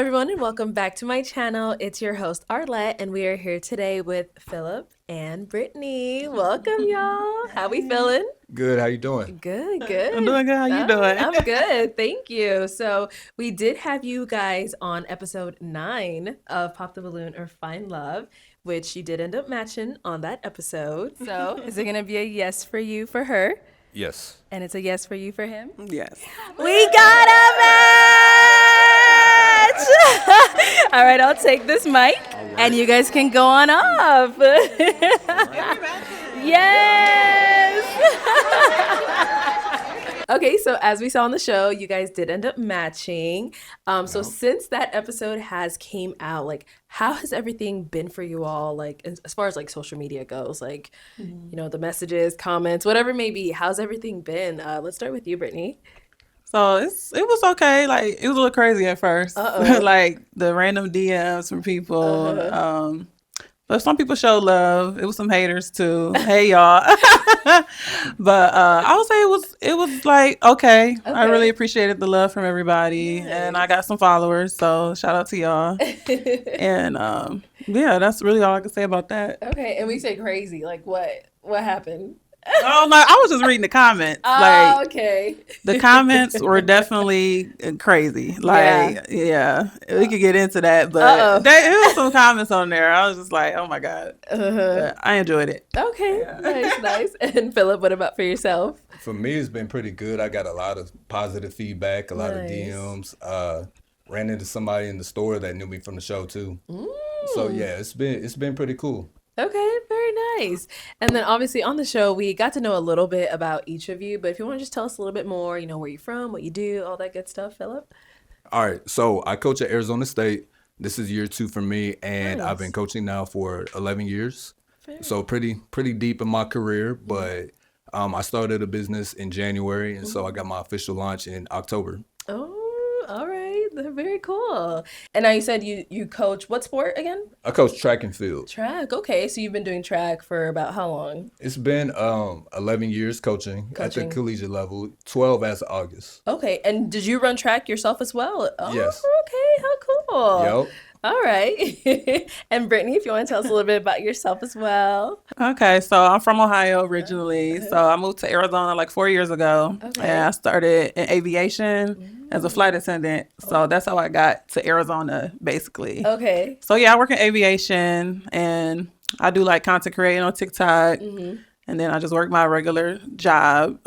everyone, and welcome back to my channel. It's your host, Arlette, and we are here today with Phillip and Brittany. Welcome, y'all. How we feeling? Good. How you doing? Good, good. I'm doing good. How you doing? I'm good. Thank you. So we did have you guys on episode 9 of Pop the Balloon or Find Love, which you did end up matching on that episode. So is it going to be a yes for you for her? Yes. And it's a yes for you for him? Yes. We got a match! All right, I'll take this mic, and you guys can go on off. Yes! Okay, so as we saw on the show, you guys did end up matching. So since that episode has came out, like, how has everything been for you all, like, as far as, like, social media goes? Like, you know, the messages, comments, whatever it may be. How's everything been? Let's start with you, Brittany. So it was okay. Like, it was a little crazy at first. Like, the random DMs from people. But some people show love. It was some haters too. Hey y'all. But I would say it was like okay. I really appreciated the love from everybody, and I got some followers. So shout out to y'all. And yeah, that's really all I can say about that. Okay, and we say crazy. Like what happened? Oh no, I was just reading the comments. Okay. The comments were definitely crazy. Like, yeah, we could get into that, but there was some comments on there. I was just like, oh my God. I enjoyed it. Okay, nice. And Phillip, what about for yourself? For me, it's been pretty good. I got a lot of positive feedback, a lot of DMs. Ran into somebody in the store that knew me from the show too. So yeah, it's been pretty cool. Okay, very nice. And then obviously on the show, we got to know a little bit about each of you. But if you want to just tell us a little bit more, you know, where you're from, what you do, all that good stuff, Phillip. All right. So I coach at Arizona State. This is year 2 for me, and I've been coaching now for 11 years. So pretty deep in my career. But I started a business in January, and so I got my official launch in October. Oh, all right. Very cool. And now you said you coach what sport again? I coach track and field. Track. Okay. So you've been doing track for about how long? It's been 11 years coaching at the collegiate level, 12 as of August. Okay. And did you run track yourself as well? Oh, yes. Okay. How cool. Yep. All right. And Brittany, if you want to tell us a little bit about yourself as well. Okay, so I'm from Ohio originally. So I moved to Arizona like 4 years ago. Okay. And I started in aviation as a flight attendant. So that's how I got to Arizona, basically. Okay. So yeah, I work in aviation, and I do like content creating on TikTok. And then I just work my regular job.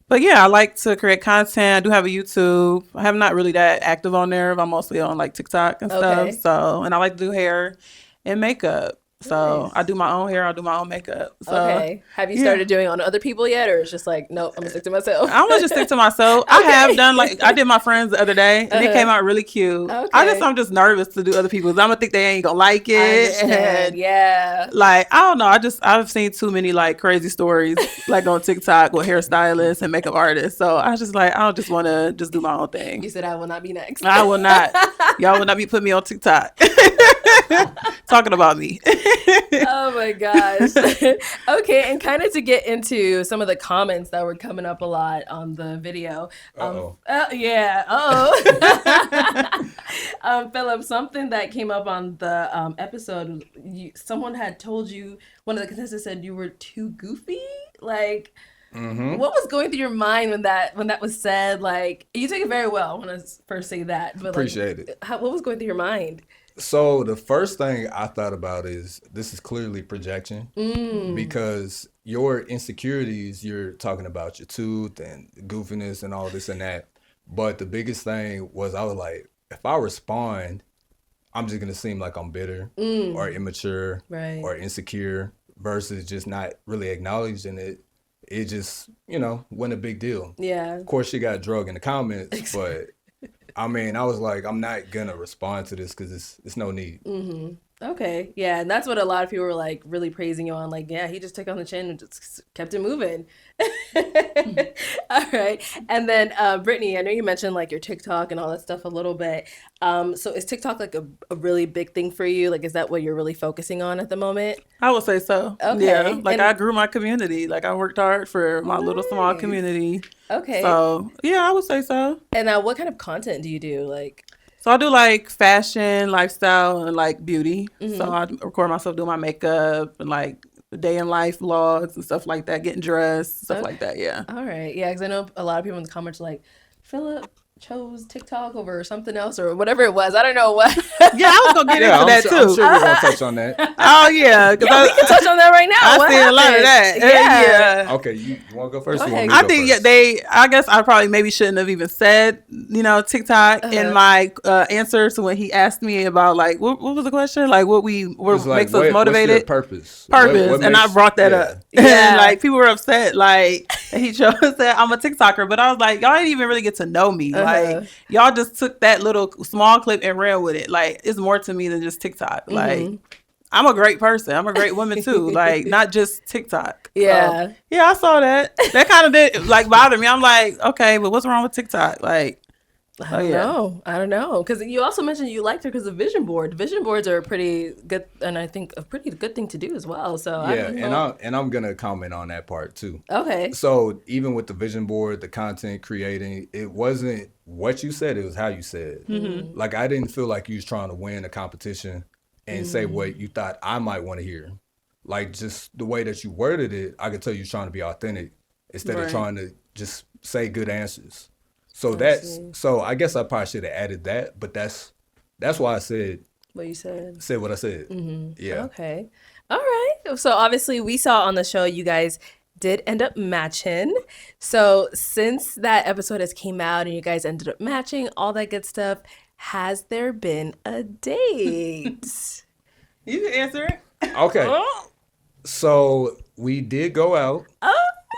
But yeah, I like to create content. I do have a YouTube. I'm not really that active on there, but I'm mostly on like TikTok and stuff. So, and I like to do hair and makeup. So I do my own hair, I do my own makeup. So, okay. Have you started doing on other people yet, or it's just like, nope, I'm gonna stick to myself? I'm gonna just stick to myself. I have done like I did my friends the other day, and it came out really cute. Okay. I'm just nervous to do other people's. I'm gonna think they ain't gonna like it. And like I don't know. I've seen too many like crazy stories like on TikTok with hairstylists and makeup artists. So I was just like I just want to just do my own thing. You said I will not be next. I will not. Y'all will not be putting me on TikTok. Talking about me. Oh my gosh. Okay, and kind of to get into some of the comments that were coming up a lot on the video. Phillip, something that came up on the episode, someone had told you, one of the contestants said you were too goofy. Like, what was going through your mind when that was said? Like, you took it very well. I want to first say that. But appreciate it. What was going through your mind? So the first thing I thought about is this is clearly projection because your insecurities, you're talking about your tooth and goofiness and all this and that. But the biggest thing was I was like, if I respond, I'm just going to seem like I'm bitter or immature or insecure versus just not really acknowledging it. It just, wasn't a big deal. Yeah. Of course, she got drug in the comments, but I mean, I was like, I'm not going to respond to this because it's no need. Okay. Yeah. And that's what a lot of people were like really praising you on. Like, yeah, he just took on the chin and just kept it moving. All right. And then Brittany, I know you mentioned like your TikTok and all that stuff a little bit. So is TikTok like a really big thing for you? Like, is that what you're really focusing on at the moment? I would say so. Okay. Yeah. Like I grew my community. Like I worked hard for my little small community. Okay. So yeah, I would say so. And what kind of content do you do? Like, So I do like fashion, lifestyle, and like beauty. So I record myself doing my makeup and like day in life vlogs and stuff like that, getting dressed, stuff like that. Yeah. All right. Yeah, because I know a lot of people in the comments are like, Phillip chose TikTok over something else or whatever it was. I don't know what. Yeah, I was gonna get into that too. I'm sure we're gonna touch on that. Oh yeah, we can touch on that right now. I see a lot of that. Yeah. Okay, you want to go first? I think I guess I probably maybe shouldn't have even said TikTok in my answer to when he asked me about like what was the question, like what makes us motivated. What's your purpose? What and I brought that up. And like people were upset like he chose that I'm a TikToker, but I was like, y'all didn't even really get to know me. Like y'all just took that little small clip and ran with it. Like it's more to me than just TikTok. Like I'm a great person. I'm a great woman too. Like not just TikTok. Yeah. Yeah, I saw that. That kind of did like bother me. I'm like, okay, but what's wrong with TikTok? Like, I don't know. Because you also mentioned you liked her because of vision board. Vision boards are pretty good, and I think a pretty good thing to do as well. So I'm gonna comment on that part too. Okay. So even with the vision board, the content creating, it wasn't what you said; it was how you said. Like I didn't feel like you was trying to win a competition and say what you thought I might want to hear. Like just the way that you worded it, I could tell you was trying to be authentic instead of trying to just say good answers. So so I guess I probably should have added that, but that's why I said what you said. Said what I said. Yeah. Okay. All right. So obviously we saw on the show you guys did end up matching. So since that episode has came out and you guys ended up matching, all that good stuff, has there been a date? You can answer it. Okay. So we did go out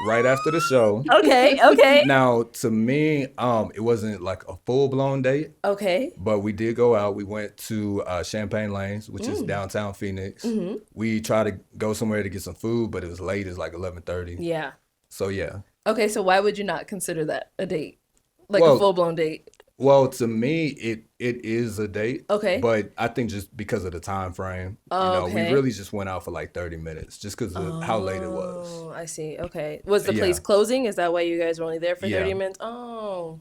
right after the show. Okay. Now, to me, it wasn't like a full-blown date. Okay. But we did go out. We went to Champagne Lanes, which is downtown Phoenix. We tried to go somewhere to get some food, but it was late. It's like 11:30. Yeah. So, yeah. Okay, so why would you not consider that a date? Like a full-blown date? Well, to me, it is a date. Okay. But I think just because of the time frame, we really just went out for like 30 minutes just because of how late it was. Oh, I see. Okay. Was the place closing? Is that why you guys were only there for 30 minutes? Oh.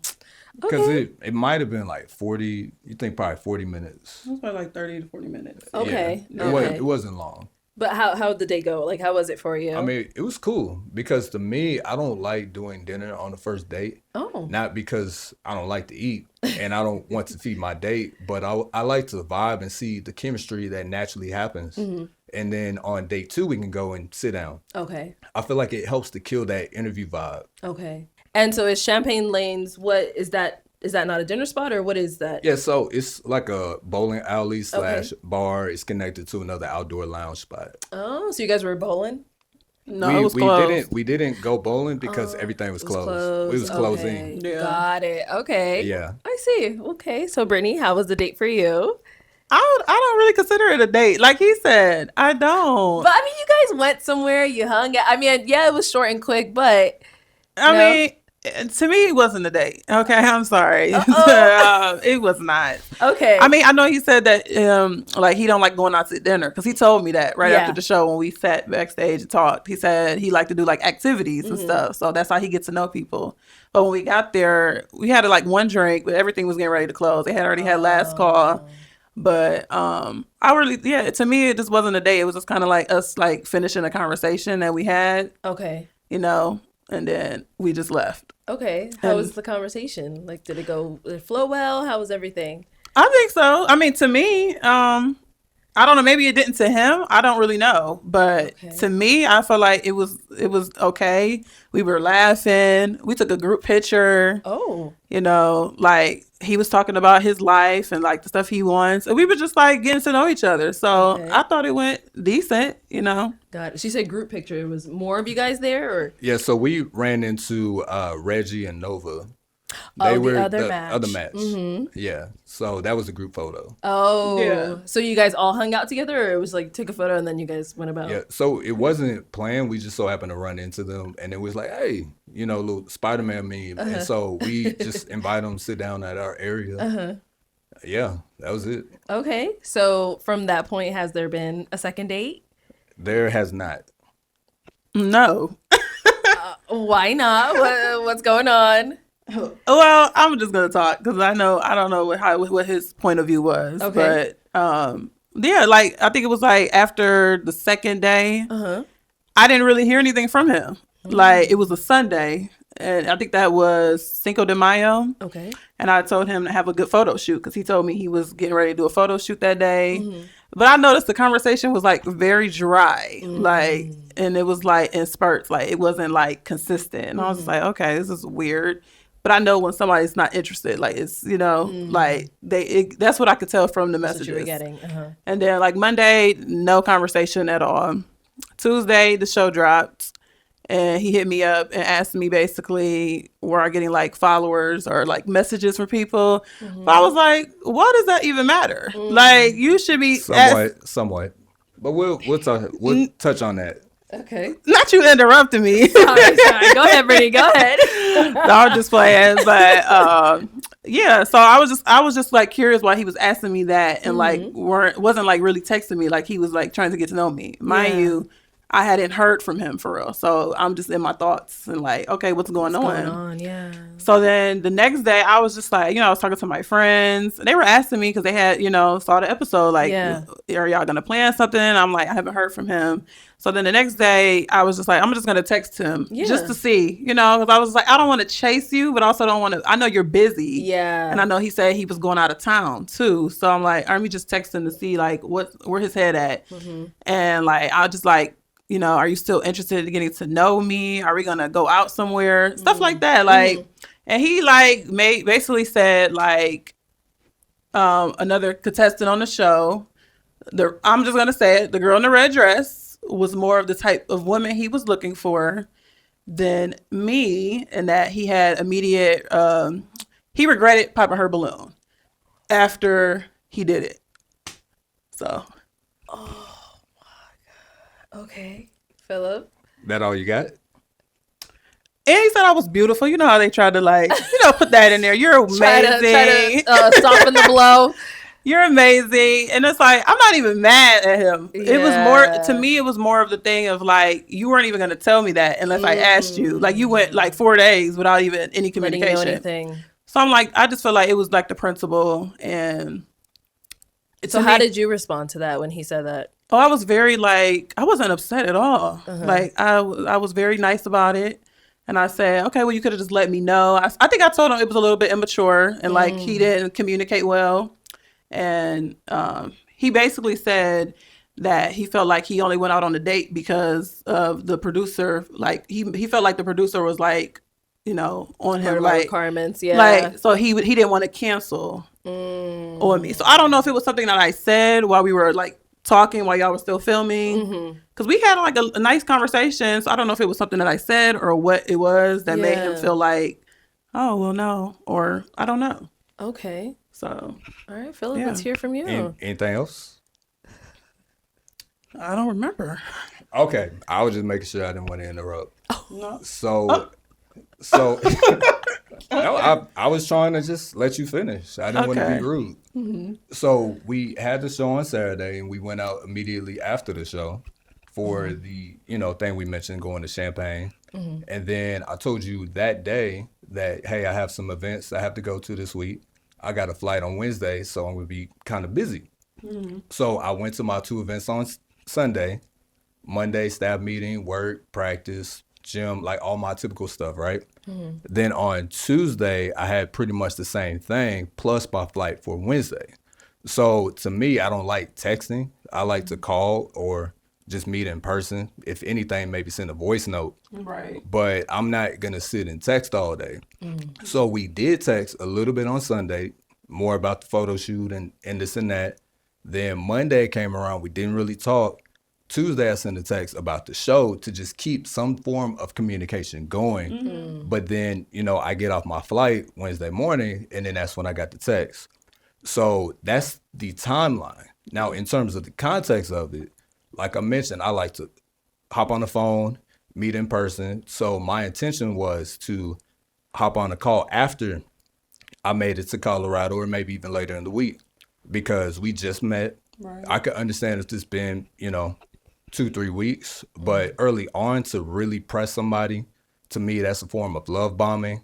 Because it might have been like 40, you think probably 40 minutes. It was probably like 30 to 40 minutes. Okay. Yeah. It wasn't long. But how'd the day go? Like, how was it for you? I mean, it was cool because to me, I don't like doing dinner on the first date. Oh. Not because I don't like to eat and I don't want to feed my date, but I like to vibe and see the chemistry that naturally happens. And then on date 2, we can go and sit down. Okay. I feel like it helps to kill that interview vibe. Okay. And so is Champagne Lanes, what is that? Is that not a dinner spot or what is that? Yeah, so it's like a bowling alley / bar. It's connected to another outdoor lounge spot. Oh, so you guys were bowling? No, it was closed. We didn't go bowling because everything was closed. It was closing. Yeah. Got it. Okay. Yeah. I see. Okay. So Brittany, how was the date for you? I don't really consider it a date. Like he said, I don't. But I mean, you guys went somewhere, you hung out. I mean, yeah, it was short and quick, but I mean, to me, it wasn't a date. Okay, I'm sorry. It was not. Okay. I mean, I know he said that like he don't like going out to dinner because he told me that right after the show when we sat backstage and talked. He said he liked to do like activities and stuff. So that's how he gets to know people. But when we got there, we had like one drink, but everything was getting ready to close. They had already had last call. But to me, it just wasn't a date. It was just kind of like us like finishing a conversation that we had. Okay. And then we just left. Okay. How was the conversation? Like, did it flow well? How was everything? I think so. I mean, to me, I don't know. Maybe it didn't to him. I don't really know. But to me, I feel like it was okay. We were laughing. We took a group picture. Oh. Like he was talking about his life and like the stuff he wants. And we were just like getting to know each other. So I thought it went decent, Got it. She said group picture. It was more of you guys there or? Yeah, so we ran into Reggie and Nova. They were the other match. Yeah. So that was a group photo. Oh. Yeah. So you guys all hung out together or it was like took a photo and then you guys went about? Yeah. So it wasn't planned. We just so happened to run into them and it was like, hey, little Spider-Man meme. And so we just invited them to sit down at our area. Yeah, that was it. Okay. So from that point, has there been a second date? There has not. No. Why not? What's going on? Well, I'm just gonna talk because I don't know what his point of view was. Okay. But yeah, like I think it was like after the second day, Uh-huh. I didn't really hear anything from him. Like it was a Sunday, and I think that was Cinco de Mayo. Okay. And I told him to have a good photo shoot because he told me he was getting ready to do a photo shoot that day. But I noticed the conversation was like very dry, like, and it was like in spurts, like it wasn't like consistent. And I was just like, okay, this is weird. But I know when somebody's not interested, like it's, like that's what I could tell from the messages. That's what you were getting. And then like Monday, no conversation at all. Tuesday, the show dropped. And he hit me up and asked me basically, were I getting like followers or like messages from people? But I was like, what does that even matter? Like you should be somewhat. But we'll touch on that. Okay. Not you interrupting me. Sorry. Go ahead, Brittany. Go ahead. No, I'm just playing. But yeah, so I was just like curious why he was asking me that and like wasn't like really texting me, like he was like trying to get to know me. Mind you, I hadn't heard from him for real. So I'm just in my thoughts and like, okay, what's going on? Yeah. So then the next day I was just like, I was talking to my friends. They were asking me because they had, saw the episode. Like, are y'all going to plan something? I'm like, I haven't heard from him. So then the next day I was just like, I'm just going to text him just to see, because I was like, I don't want to chase you, but also don't want to, I know you're busy. Yeah. And I know he said he was going out of town too. So I'm like, let me just text him to see like where his head at. And like, I'll just like, are you still interested in getting to know me? Are we going to go out somewhere? Stuff like that. Like, and he like basically said like, another contestant on the show, I'm just going to say it, the girl in the red dress was more of the type of woman he was looking for than me, and that he had immediate, he regretted popping her balloon after he did it. So. Oh my God. Okay. Phillip? That all you got? And he said I was beautiful. You know how they tried to like, put that in there. You're amazing. Try to soften the blow. You're amazing. And it's like, I'm not even mad at him. Yeah. It was more, to me, it was more of the thing of like, you weren't even going to tell me that unless I asked you. Like you went like 4 days without even any communication. Letting you know anything. So I'm like, I just feel like it was like the principle. And so how did you respond to that when he said that? Oh, I was very like, I wasn't upset at all. Like I was very nice about it. And I said, okay, well, you could have just let me know. I think I told him it was a little bit immature and like he didn't communicate well. And he basically said that he felt like he only went out on a date because of the producer. Like he felt like the producer was like, on him, like requirements. Yeah. Like, so he didn't want to cancel on me. So I don't know if it was something that I said while we were like talking while y'all were still filming, because we had like a nice conversation. So I don't know if it was something that I said or what it was that made him feel like, oh well, no, or I don't know. Okay. So all right, Phillip, let's hear from you. Anything else? I don't remember. Okay, I was just making sure I didn't want to interrupt. No. So no, I was trying to just let you finish. I didn't want to be rude. So we had the show on Saturday, and we went out immediately after the show for the thing we mentioned, going to Champagne. And then I told you that day that, hey, I have some events I have to go to this week. I got a flight on Wednesday, so I'm gonna be kind of busy. So I went to my 2 events on Sunday. Monday, staff meeting, work, practice, gym, like all my typical stuff, right? Then on Tuesday, I had pretty much the same thing, plus my flight for Wednesday. So to me, I don't like texting. I like to call or just meet in person. If anything, maybe send a voice note. Right. But I'm not going to sit and text all day. So we did text a little bit on Sunday, more about the photo shoot and this and that. Then Monday came around, we didn't really talk. Tuesday, I sent a text about the show to just keep some form of communication going. But then, I get off my flight Wednesday morning, and then that's when I got the text. So that's the timeline. Now, in terms of the context of it, like I mentioned, I like to hop on the phone, meet in person. So my intention was to hop on a call after I made it to Colorado, or maybe even later in the week, because we just met. Right. I could understand if it's been, 2-3 weeks, but early on to really press somebody, to me, that's a form of love bombing.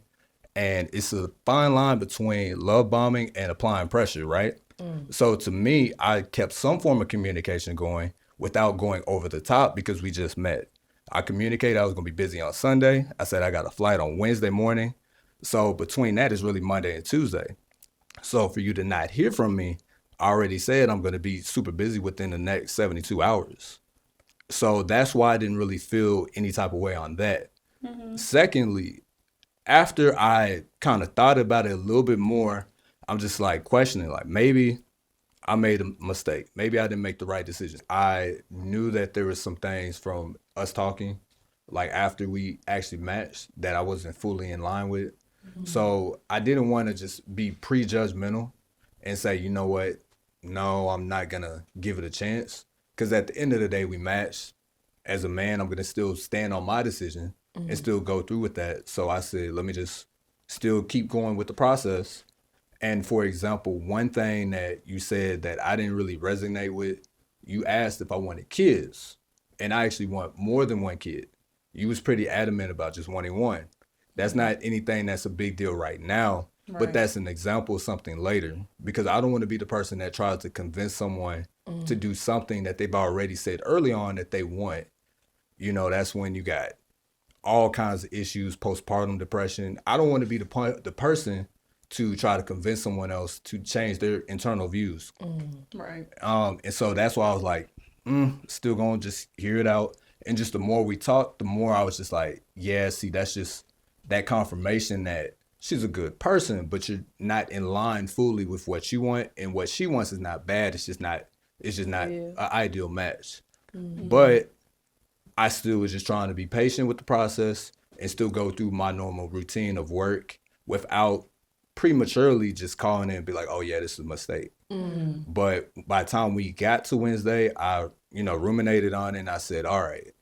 And it's a fine line between love bombing and applying pressure, right? So to me, I kept some form of communication going without going over the top because we just met. I communicated I was going to be busy on Sunday. I said I got a flight on Wednesday morning. So between that is really Monday and Tuesday. So for you to not hear from me, I already said I'm going to be super busy within the next 72 hours. So that's why I didn't really feel any type of way on that. Secondly, after I kind of thought about it a little bit more, I'm just like questioning, like maybe I made a mistake. Maybe I didn't make the right decision. I knew that there was some things from us talking, like after we actually matched, that I wasn't fully in line with. So I didn't want to just be prejudgmental and say, you know what, no, I'm not going to give it a chance. Because at the end of the day, we matched. As a man, I'm going to still stand on my decision and still go through with that. So I said, let me just still keep going with the process. And for example, one thing that you said that I didn't really resonate with, you asked if I wanted kids. And I actually want more than one kid. You was pretty adamant about just wanting one. That's not anything that's a big deal right now, but that's an example of something later. Because I don't want to be the person that tries to convince someone to do something that they've already said early on that they want. You know, that's when you got all kinds of issues, postpartum depression. I don't want to be the person to try to convince someone else to change their internal views. Right. And so that's why I was like, still going to just hear it out. And just the more we talked, the more I was just like, yeah, see, that's just that confirmation that she's a good person, but you're not in line fully with what you want. And what she wants is not bad. It's just not an ideal match. But I still was just trying to be patient with the process and still go through my normal routine of work without prematurely just calling in and be like, oh yeah, this is a mistake. But by the time we got to Wednesday, I, ruminated on it and I said, all right,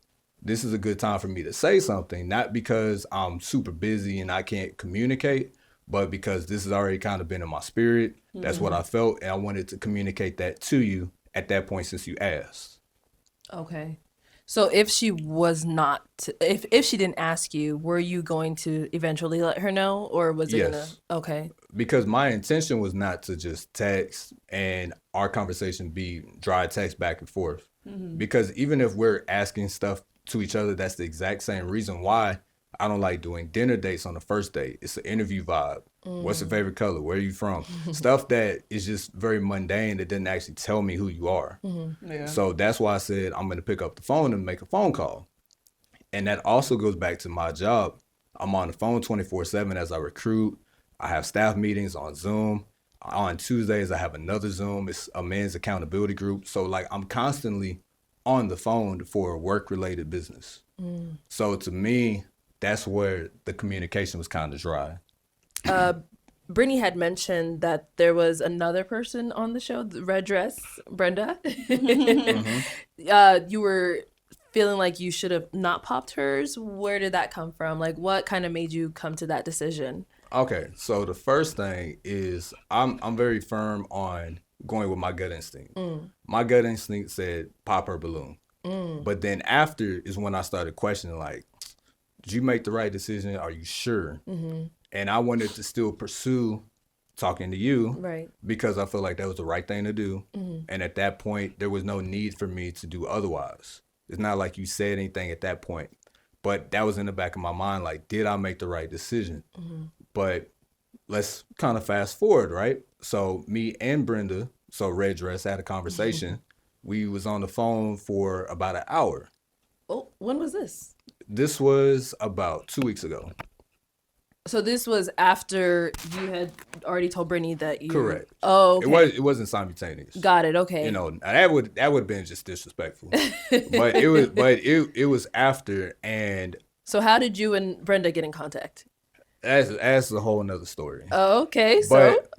this is a good time for me to say something, not because I'm super busy and I can't communicate, but because this has already kind of been in my spirit. That's what I felt. And I wanted to communicate that to you at that point since you asked. Okay. So if she was not, if she didn't ask you, were you going to eventually let her know, or was it okay? Because my intention was not to just text and our conversation be dry text back and forth. Because even if we're asking stuff to each other, that's the exact same reason why I don't like doing dinner dates on the first date. It's an interview vibe. What's your favorite color? Where are you from? Stuff that is just very mundane that didn't actually tell me who you are. So that's why I said I'm going to pick up the phone and make a phone call. And that also goes back to my job. I'm on the phone 24/7 as I recruit. I have staff meetings on Zoom. On Tuesdays, I have another Zoom. It's a men's accountability group. So like I'm constantly on the phone for work-related business. So to me, that's where the communication was kind of dry. Brittany had mentioned that there was another person on the show, the red dress, Brenda. You were feeling like you should have not popped hers. Where did that come from? Like, what kind of made you come to that decision? Okay, so the first thing is I'm very firm on going with my gut instinct. My gut instinct said pop her balloon. But then after is when I started questioning, like, did you make the right decision? Are you sure? And I wanted to still pursue talking to you, right? Because I felt like that was the right thing to do. And at that point, there was no need for me to do otherwise. It's not like you said anything at that point, but that was in the back of my mind. Like, did I make the right decision? But let's kind of fast forward, right? So me and Brenda, so red dress, had a conversation. We was on the phone for about an hour. Oh, when was this? This was about 2 weeks ago. So this was after you had already told Brittany that you... Correct. Oh, okay. It wasn't simultaneous. Got it. Okay. That would have been just disrespectful. but it was after. And so how did you and Brenda get in contact? That's a whole nother story. Oh, okay. But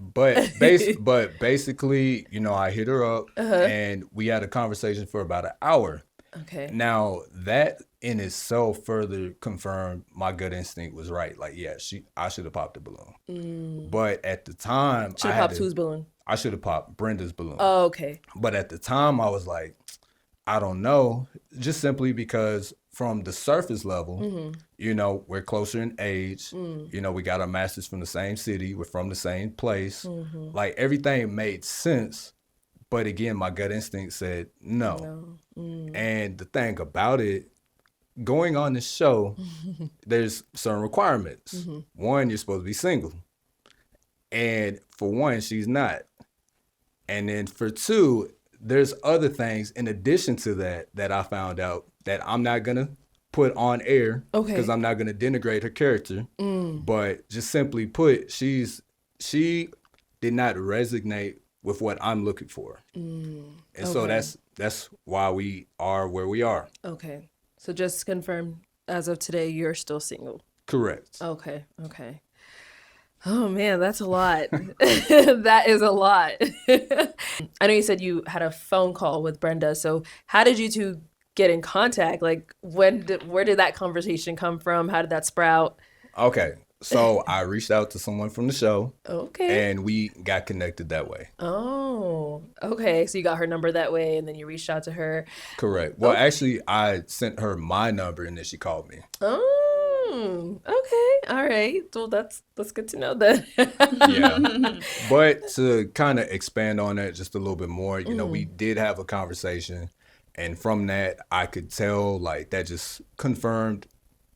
basically, I hit her up and we had a conversation for about an hour. Okay. Now that in itself further confirmed my gut instinct was right. Like, yeah, I should have popped the balloon. But at the time, should have popped whose balloon? I should have popped Brenda's balloon. Oh, okay. But at the time, I was like, I don't know, just simply because from the surface level, you know, we're closer in age. You know, we got our masters from the same city. We're from the same place. Like everything made sense. But again, my gut instinct said no. And the thing about it, going on the show, there's certain requirements. One, you're supposed to be single. And for one, she's not. And then for two, there's other things in addition to that I found out that I'm not going to put on air because I'm not going to denigrate her character. But just simply put, she did not resonate with what I'm looking for. And so that's why we are where we are. Okay. So just to confirm, as of today, you're still single. Correct. Okay. Oh man, that's a lot. That is a lot. I know you said you had a phone call with Brenda. So how did you two get in contact? Like where did that conversation come from? How did that sprout? Okay. So I reached out to someone from the show. Okay. And we got connected that way. Oh, okay. So you got her number that way and then you reached out to her. Correct. Well, actually, I sent her my number and then she called me. Oh, okay. All right. Well, that's good to know that. Yeah. But to kind of expand on that just a little bit more, you know, we did have a conversation. And from that, I could tell, like, that just confirmed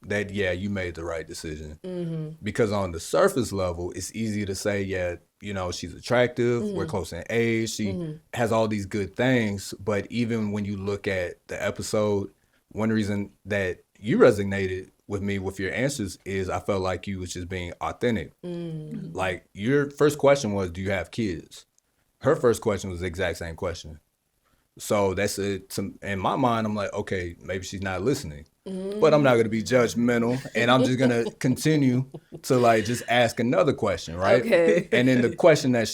that, yeah, you made the right decision. Because on the surface level, it's easy to say, yeah, you know, she's attractive, we're close in age, she has all these good things. But even when you look at the episode, one reason that you resonated with me with your answers is I felt like you was just being authentic. Like, your first question was, do you have kids? Her first question was the exact same question. So that's it. In my mind, I'm like, okay, maybe she's not listening. But I'm not going to be judgmental. And I'm just going to continue to, like, just ask another question, right? Okay. And then the question that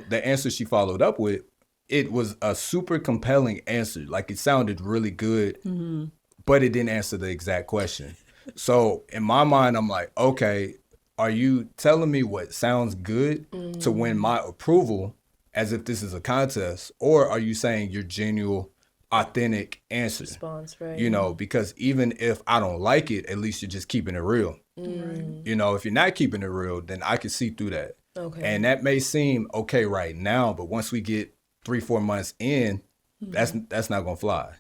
the answer she followed up with, it was a super compelling answer. Like, it sounded really good, but it didn't answer the exact question. So in my mind, I'm like, okay, are you telling me what sounds good to win my approval as if this is a contest, or are you saying your genuine, authentic answer? Response, right? You know, because even if I don't like it, at least you're just keeping it real. You know, if you're not keeping it real, then I can see through that. Okay. And that may seem okay right now, but once we get 3-4 months in, that's not gonna fly.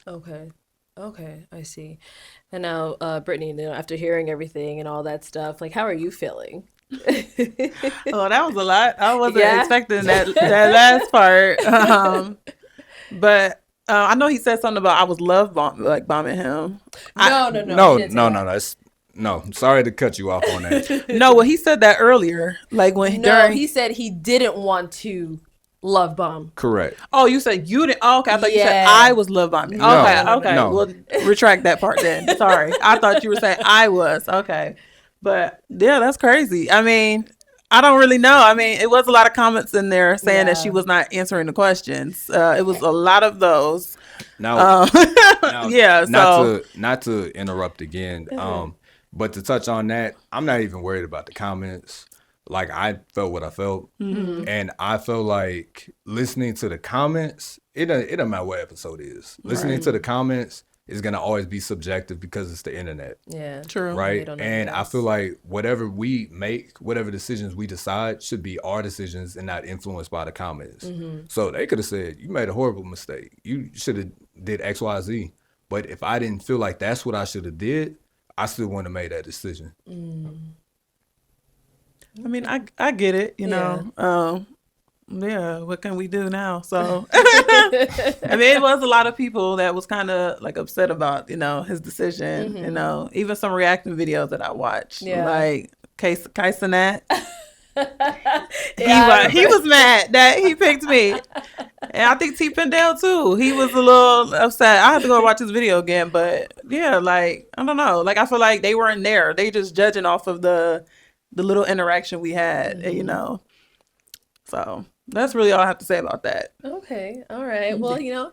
Okay, I see. And now, Brittany, you know, after hearing everything and all that stuff, like, how are you feeling? Oh, that was a lot. I wasn't expecting that last part. But I know he said something about I was bombing him. No, I'm sorry to cut you off on that. No, well, he said that earlier. Like he said he didn't want to love bomb. Correct. Oh, you said you didn't. Oh, okay. I thought you said I was love bombing. No, okay. no. We'll retract that part then. Sorry. I thought you were saying I was. Okay. But yeah, that's crazy. I mean, I don't really know. I mean, it was a lot of comments in there saying that she was not answering the questions. It was a lot of those. Now, yeah. Not to interrupt again. But to touch on that, I'm not even worried about the comments. Like, I felt what I felt, and I feel like listening to the comments, it doesn't matter what episode it is. Listening to the comments is gonna always be subjective because it's the internet. Yeah, true. Right, and I feel like whatever we make, whatever decisions we decide, should be our decisions and not influenced by the comments. So they could have said, "You made a horrible mistake. You should have did X, Y, Z." But if I didn't feel like that's what I should have did, I still wouldn't have made that decision. I mean, I get it, you know. Yeah, what can we do now? So, I mean, it was a lot of people that was kind of like upset about, you know, his decision, you know, even some reacting videos that I watched, like Kai Cenat. He was mad that he picked me. And I think T. Pendale too. He was a little upset. I had to go watch his video again, but yeah, like, I don't know. Like, I feel like they weren't there. They just judging off of the little interaction we had, you know. So that's really all I have to say about that. Okay. All right. Well, you know,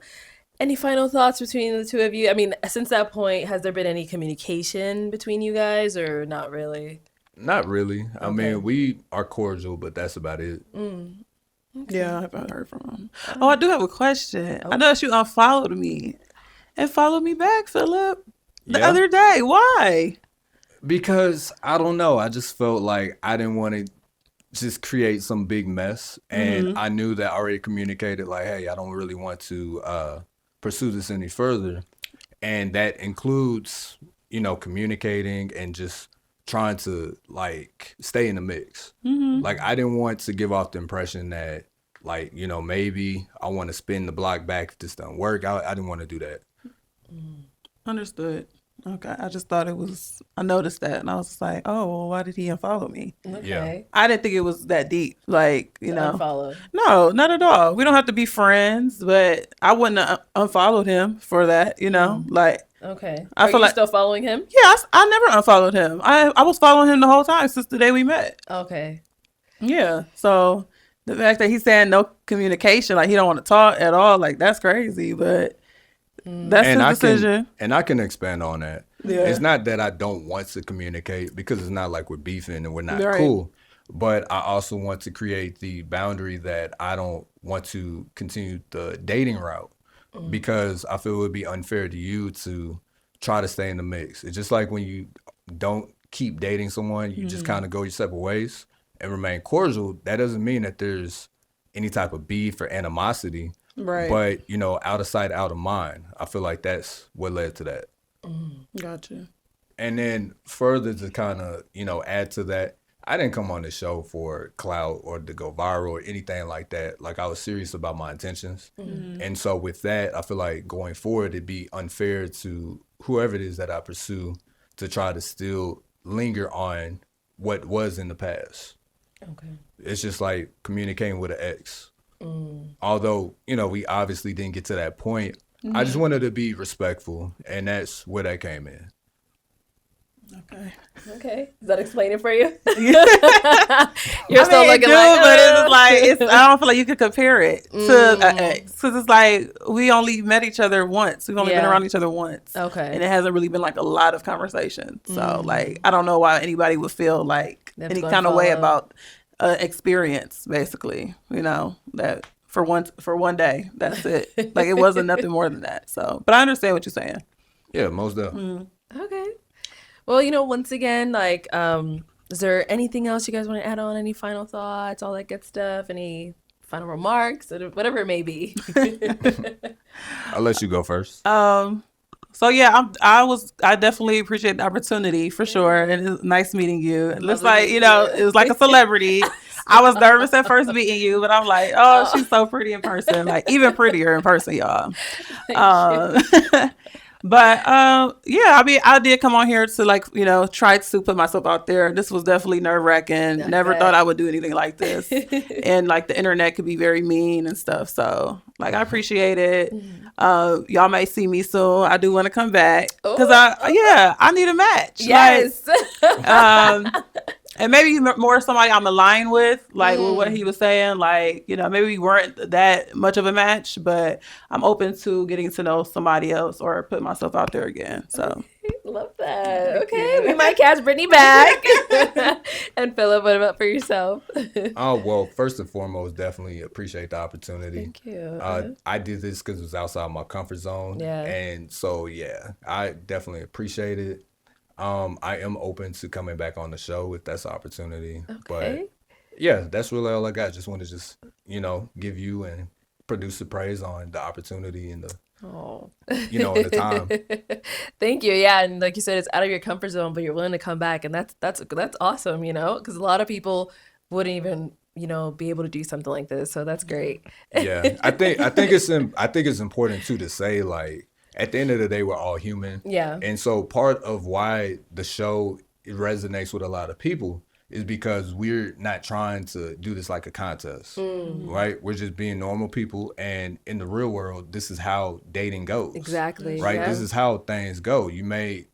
any final thoughts between the two of you? I mean, since that point, has there been any communication between you guys or not really? Not really. I mean, we are cordial, but that's about it. Okay. Yeah, I haven't heard from him. Oh, I do have a question. I know you unfollowed me. and followed me back, Phillip, the other day. Why? Because I don't know. I just felt like I didn't want to just create some big mess. And I knew that I already communicated like, hey, I don't really want to pursue this any further. And that includes, communicating and just trying to like stay in the mix. Like I didn't want to give off the impression that like, maybe I want to spin the block back if this doesn't work. I didn't want to do that. Understood. Okay. I just thought I noticed that and I was just like, oh, well, why did he unfollow me? Okay. Yeah. I didn't think it was that deep. Like, Unfollow. No, not at all. We don't have to be friends, but I wouldn't have unfollowed him for that, like. Okay. I feel Are you like still following him? Yeah, I never unfollowed him. I was following him the whole time since the day we met. Okay. Yeah. So the fact that he's saying no communication, like he don't want to talk at all, like that's crazy. But that's his decision. And I can expand on that. Yeah. It's not that I don't want to communicate because it's not like we're beefing and we're not Right. cool. But I also want to create the boundary that I don't want to continue the dating route because I feel it would be unfair to you to try to stay in the mix. It's just like when you don't keep dating someone, you just kind of go your separate ways and remain cordial. That doesn't mean that there's any type of beef or animosity. Right. But, out of sight, out of mind. I feel like that's what led to that. Gotcha. And then further to kind of, add to that, I didn't come on the show for clout or to go viral or anything like that. Like I was serious about my intentions. And so with that, I feel like going forward, it'd be unfair to whoever it is that I pursue to try to still linger on what was in the past. Okay. It's just like communicating with an ex. Although, we obviously didn't get to that point. I just wanted to be respectful, and that's where that came in. Okay. Does that explain it for you? You're still looking but it's like I don't feel like you could compare it to an ex because it's like we only met each other once. We've only been around each other once. Okay. And it hasn't really been like a lot of conversation. So like I don't know why anybody would feel like any kind of way about experience. Basically, that for one day, that's it. Like it wasn't nothing more than that. So, but I understand what you're saying. Yeah, most definitely. Okay. Well, once again, like, is there anything else you guys want to add on? Any final thoughts, all that good stuff? Any final remarks, whatever it may be? I'll let you go first. So yeah, I definitely appreciate the opportunity for sure, and it's nice meeting you. It looks like it was like a celebrity. I was nervous at first meeting you, but I'm like, oh, she's so pretty in person, like even prettier in person, y'all. But yeah, I mean, I did come on here to try to put myself out there. This was definitely nerve-wracking. Never thought I would do anything like this. And like the internet could be very mean and stuff. So like I appreciate it. Y'all may see me soon. I do want to come back because I need a match. Yes. And maybe more somebody I'm aligned with, like with what he was saying. Like, maybe we weren't that much of a match, but I'm open to getting to know somebody else or put myself out there again. So love that. Okay, we might catch Brittany back. And Phillip, what about for yourself? Oh, well, first and foremost, definitely appreciate the opportunity. Thank you. I did this because it was outside my comfort zone. Yeah. And so, yeah, I definitely appreciate it. I am open to coming back on the show if that's an opportunity. Okay. But yeah, that's really all I got. Just want to give you and producer praise on the opportunity and the the time. Thank you. Yeah, and like you said, it's out of your comfort zone, but you're willing to come back, and that's awesome. Because a lot of people wouldn't even be able to do something like this. So that's great. Yeah, I think it's important too to say like. At the end of the day, we're all human. Yeah. And so part of why the show resonates with a lot of people is because we're not trying to do this like a contest, right? We're just being normal people. And in the real world, this is how dating goes. Exactly. Right? Yeah. This is how things go. You may,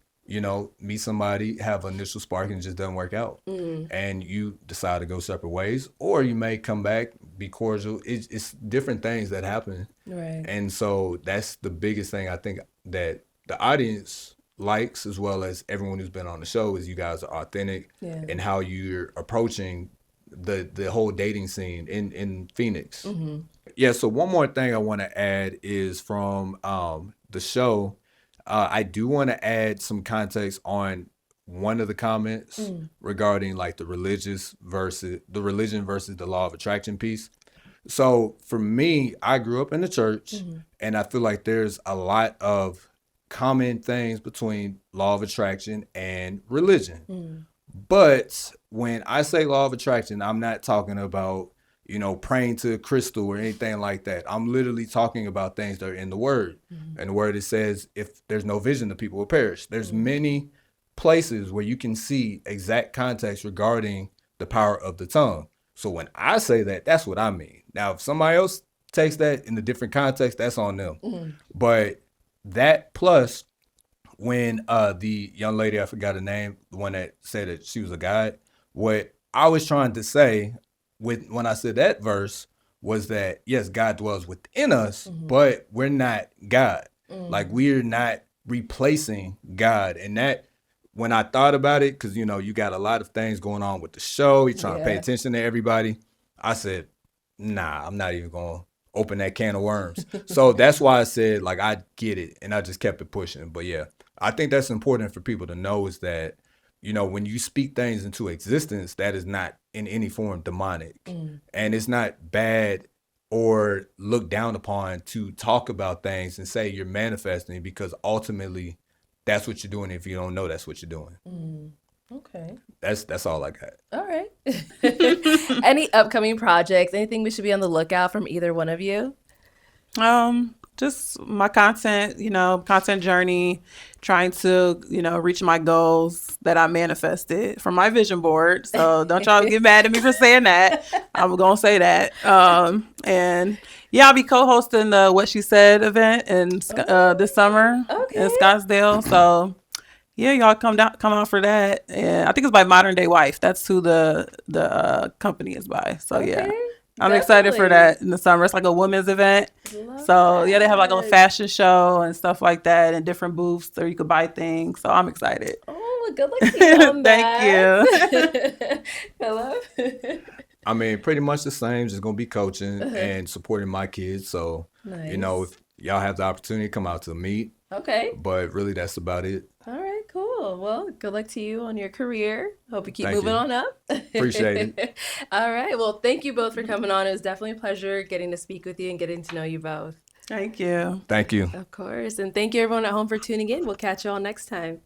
meet somebody, have an initial spark and it just doesn't work out. And you decide to go separate ways. Or you may come back, be cordial. It's different things that happen. Right. And so that's the biggest thing I think that the audience likes, as well as everyone who's been on the show, is you guys are authentic in how you're approaching the whole dating scene in Phoenix. Yeah, so one more thing I want to add is from the show, I do want to add some context on one of the comments regarding like the religion versus the law of attraction piece. So for me, I grew up in the church, and I feel like there's a lot of common things between law of attraction and religion. But when I say law of attraction, I'm not talking about, praying to a crystal or anything like that. I'm literally talking about things that are in the word. And the word, it says, if there's no vision, the people will perish. There's many places where you can see exact context regarding the power of the tongue. So when I say that, that's what I mean. Now, if somebody else takes that in a different context, that's on them. But that plus when the young lady, I forgot her name, the one that said that she was a god, what I was trying to say when I said that verse was that, yes, God dwells within us, but we're not God. Like, we're not replacing God. And that, when I thought about it, because, you got a lot of things going on with the show, you're trying to pay attention to everybody. I said, nah, I'm not even going to open that can of worms. So that's why I said, like, I get it. And I just kept it pushing. But yeah, I think that's important for people to know, is that, when you speak things into existence, that is not in any form demonic. And it's not bad or looked down upon to talk about things and say you're manifesting, because ultimately that's what you're doing. If you don't know, that's what you're doing. Okay. That's all I got. All right. Any upcoming projects? Anything we should be on the lookout from either one of you? Just my content, content journey, trying to, reach my goals that I manifested from my vision board. So don't y'all get mad at me for saying that. I'm going to say that. And yeah, I'll be co-hosting the What She Said event this summer in Scottsdale. So yeah, y'all come out for that. And I think it's by Modern Day Wife. That's who the company is by. So yeah. I'm excited for that in the summer. It's like a women's event. Yeah, they have like a fashion show and stuff like that, and different booths where you could buy things. So I'm excited. Oh, good luck to you on that. Thank you. Hello. I mean, pretty much the same. Just gonna be coaching and supporting my kids. So nice. If y'all have the opportunity, come out to meet. Okay. But really, that's about it. All right, cool. Well, good luck to you on your career. Hope you keep moving on up. Appreciate it. All right. Well, thank you both for coming on. It was definitely a pleasure getting to speak with you and getting to know you both. Thank you. Thank you. Of course. And thank you everyone at home for tuning in. We'll catch you all next time.